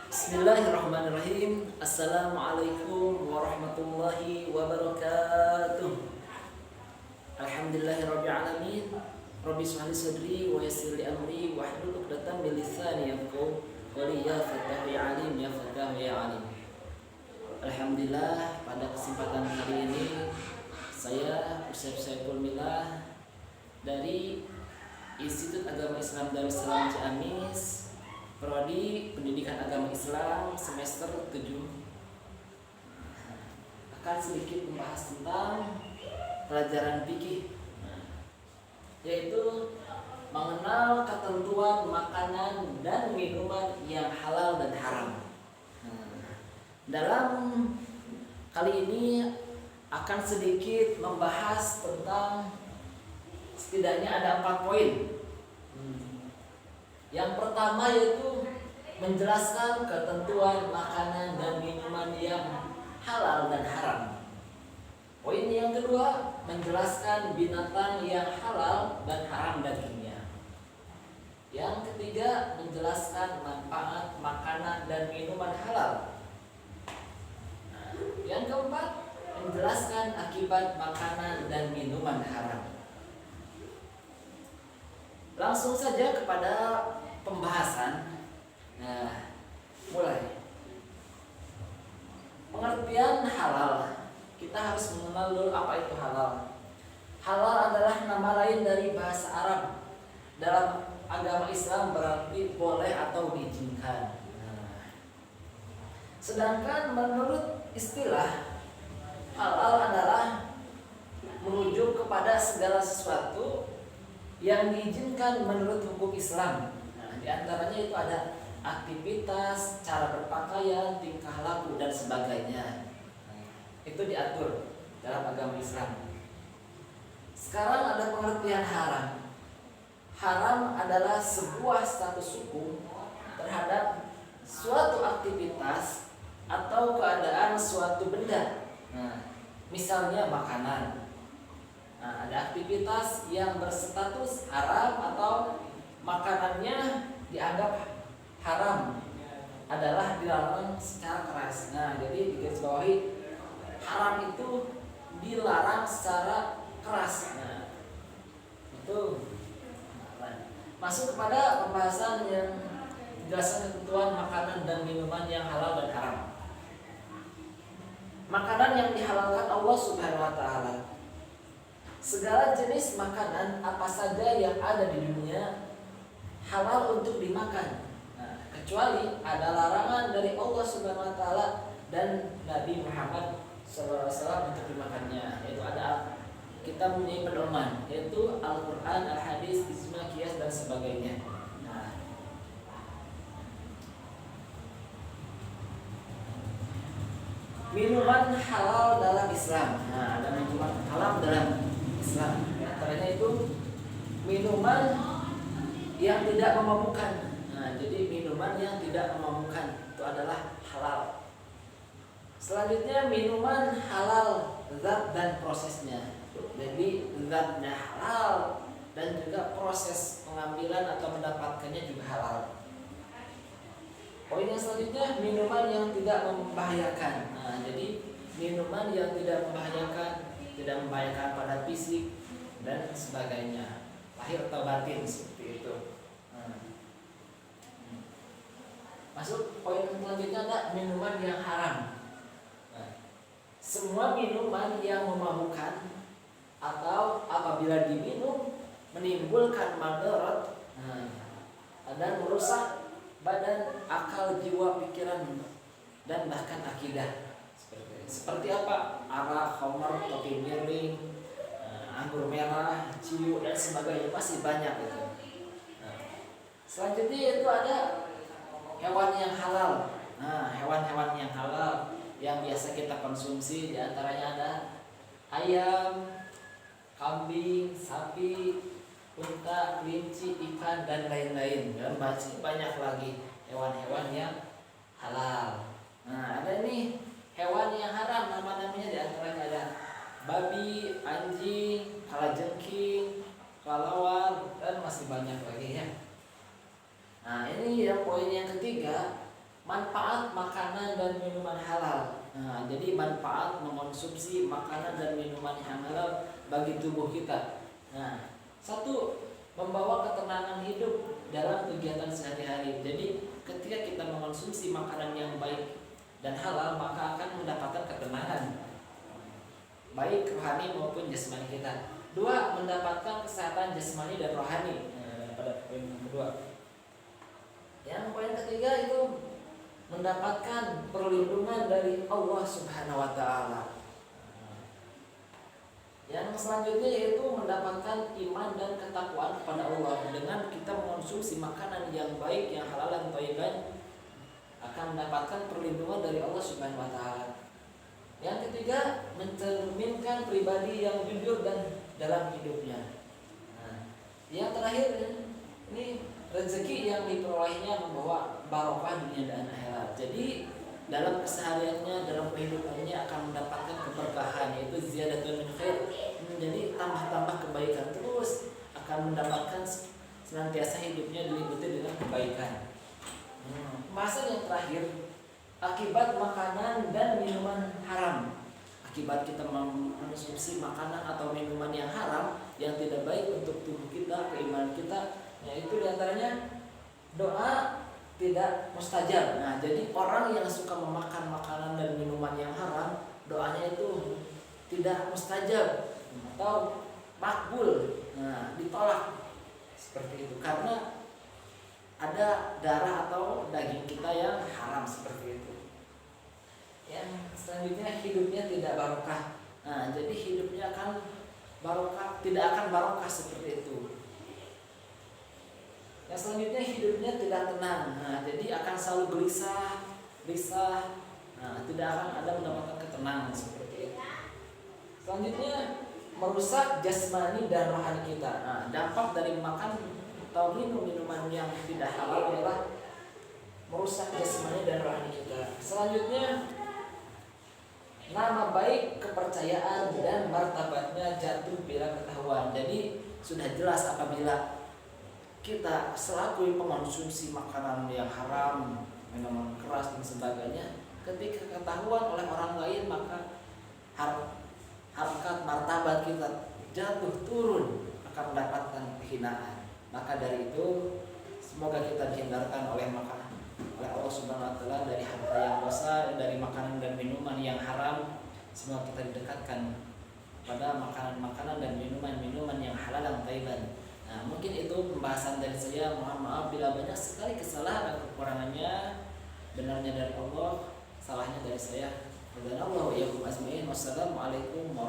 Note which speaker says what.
Speaker 1: Bismillahirrahmanirrahim. Assalamualaikum warahmatullahi wabarakatuh. Alhamdulillahirabbil alamin. Rabbi shrah li sadri wa yassir li amri wahlul 'uqdatam min lisani yafqahu qawli. Ya Fattah ya Alim, ya Fattah ya Alim. Alhamdulillah, pada kesempatan kali ini saya Ustaz Saiful Milah dari Institut Agama Islam Darussalam Ciamis, Prodi Pendidikan Agama Islam semester 7, akan sedikit membahas tentang pelajaran fikih, yaitu mengenal ketentuan makanan dan minuman yang halal dan haram. Dalam kali ini akan sedikit membahas tentang setidaknya ada 4 poin. Yang pertama yaitu menjelaskan ketentuan makanan dan minuman yang halal dan haram. Poin yang kedua, menjelaskan binatang yang halal dan haram dagingnya. Yang ketiga, menjelaskan manfaat makanan dan minuman halal. Yang keempat, menjelaskan akibat makanan dan minuman haram. Langsung saja kepada pembahasan. Mulai. Pengertian halal. Kita harus mengenal dulu apa itu halal. Halal adalah nama lain dari bahasa Arab. Dalam agama Islam berarti boleh atau diizinkan. Sedangkan menurut istilah, halal adalah merujuk kepada segala sesuatu yang diizinkan menurut hukum Islam. Di antaranya itu ada aktivitas, cara berpakaian, tingkah laku dan sebagainya. Itu diatur dalam agama Islam. Sekarang ada pengertian haram. Haram adalah sebuah status hukum terhadap suatu aktivitas atau keadaan suatu benda. Misalnya makanan. Ada aktivitas yang berstatus haram atau makanannya dianggap haram, adalah dilarang secara keras. Jadi digarisbawahi, haram itu dilarang secara keras. Itu masuk kepada pembahasan yang menjelaskan ketentuan makanan dan minuman yang halal dan haram. Makanan yang dihalalkan Allah Subhanahu wa taala. Segala jenis makanan apa saja yang ada di dunia halal untuk dimakan, kecuali ada larangan dari Allah Subhanahu wa taala dan Nabi Muhammad SAW untuk dimakannya. Yaitu ada, kita punya pedoman, yaitu Al-Quran, Al-Hadis, Ijma, Qiyas dan sebagainya. Minuman halal dalam Islam. Ada minuman halal dalam Islam. Antaranya itu minuman yang tidak memabukkan. Jadi minuman yang tidak memabukkan itu adalah halal. Selanjutnya minuman halal zat dan prosesnya. Jadi zatnya halal dan juga proses pengambilan atau mendapatkannya juga halal. Poin yang selanjutnya, minuman yang tidak membahayakan. Jadi minuman yang tidak membahayakan pada fisik dan sebagainya, lahir atau batin, seperti itu. Masuk poin selanjutnya, ada minuman yang haram. Semua minuman yang memabukkan atau apabila diminum menimbulkan madarat dan merusak badan, akal, jiwa, pikiran dan bahkan akidah. Seperti apa? Arak, khamar, topi miring, anggur merah, ciu dan sebagainya, masih banyak itu. Selanjutnya itu ada hewan yang halal. Hewan-hewan yang halal yang biasa kita konsumsi diantaranya ada ayam, kambing, sapi, unta, kelinci, ikan dan lain-lain. Dan masih banyak lagi hewan-hewan yang halal. Ada ini hewan yang haram, nama-namanya diantaranya ada babi, anjing, kalajengking, kelelawar dan masih banyak lagi ya. Ini yang poin yang ketiga, manfaat makanan dan minuman halal. Nah, jadi manfaat mengonsumsi makanan dan minuman yang halal bagi tubuh kita. Nah, satu, membawa ketenangan hidup dalam kegiatan sehari-hari. Jadi ketika kita mengonsumsi makanan yang baik dan halal, maka akan mendapatkan ketenangan baik rohani maupun jasmani kita. Dua, mendapatkan kesehatan jasmani dan rohani. Pada poin yang kedua. Yang poin ketiga itu mendapatkan perlindungan dari Allah Subhanahu wa taala. Yang selanjutnya yaitu mendapatkan iman dan ketakwaan kepada Allah. Dengan kita mengonsumsi makanan yang baik, yang halal dan thayyiban, akan mendapatkan perlindungan dari Allah Subhanahu wa taala. Yang ketiga, mencerminkan pribadi yang jujur dan dalam hidupnya. Nah, yang terakhir ini rezeki yang diperolehnya membawa barokah dunia dan akhirat. Jadi dalam kesehariannya, dalam kehidupannya akan mendapatkan keberkahan, yaitu ziyadatun min khair. Jadi tambah-tambah kebaikan terus, akan mendapatkan senantiasa hidupnya diliputi dengan kebaikan. Pembahasan yang terakhir, akibat makanan dan minuman haram. Akibat kita mengonsumsi makanan atau minuman yang haram, yang tidak baik untuk tubuh kita, keimanan kita, yaitu diantaranya doa tidak mustajab. Nah, jadi orang yang suka memakan makanan dan minuman yang haram, doanya itu tidak mustajab atau makbul. Nah, ditolak seperti itu karena ada darah atau daging kita yang haram seperti itu. Yang selanjutnya, hidupnya tidak barokah. Nah, jadi hidupnya akan barokah, tidak akan barokah seperti itu. Yang selanjutnya, hidupnya tidak tenang. Nah, jadi akan selalu gelisah. Nah, tidak akan ada mendapatkan ketenangan seperti itu. Selanjutnya, merusak jasmani dan rohani kita. Nah, dampak dari makan atau minum minuman yang tidak halal adalah merusak jasmani dan rohani kita. Selanjutnya, nama baik, kepercayaan dan martabatnya jatuh bila ketahuan. Jadi sudah jelas apabila kita selaku pengonsumsi makanan yang haram, minuman keras dan sebagainya, ketika ketahuan oleh orang lain, maka harkat martabat kita jatuh turun, akan mendapatkan kehinaan. Maka dari itu semoga kita dihindarkan oleh Allah Subhanahu wa taala dari harta yang dosa, dari makanan dan minuman yang haram. Semoga kita didekatkan pada makanan-makanan dan minuman-minuman yang halal dan thayyiban. Nah, mungkin itu pembahasan dari saya. Mohon maaf bila banyak sekali kesalahan dan kekurangannya. Benarnya dari Allah, salahnya dari saya. Wassalamualaikum warahmatullahi wabarakatuh.